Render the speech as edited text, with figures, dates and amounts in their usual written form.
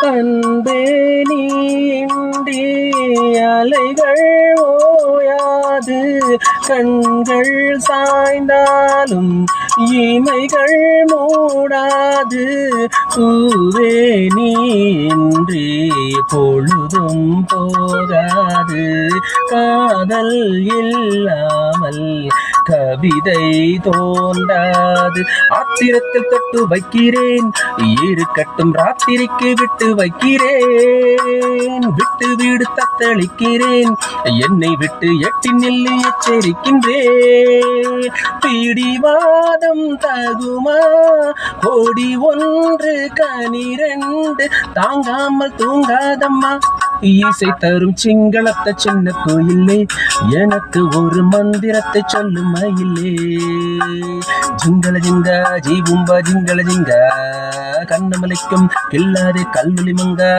அன்பே நீண்டி அலைகள் ஓயாது கண்கள் சாய்ந்தாலும் இமைகள் மூடாது பூவே நீன்றி பொழுதும் போகாது காதல் இல்லாமல் கவிதை தோன்றாது ஆத்திரத்தில் தொட்டு வைக்கிறேன் இருக்கட்டும் ராத்திரிக்கு விட்டு வைக்கிறேன் விட்டு வீடு தத்தளிக்கிறேன் என்னை விட்டு எட்டி நில்லு எச்சரிக்கின்றேன் பிடிவாதம் தகுமா கோடி ஒன்று கனிரண்டு தாங்காமல் தூங்காதம்மா ஈசை தரும் சிங்களத்த சின்ன கோயிலே எனக்கு ஒரு மந்திரத்தை சொல்லும் மயிலே ஜிங்கள ஜிங்கா ஜீபும்பா ஜிங்கள ஜிங்கா கண்ணமலைக்கும் கில்லாதே கல்லுளி மங்கா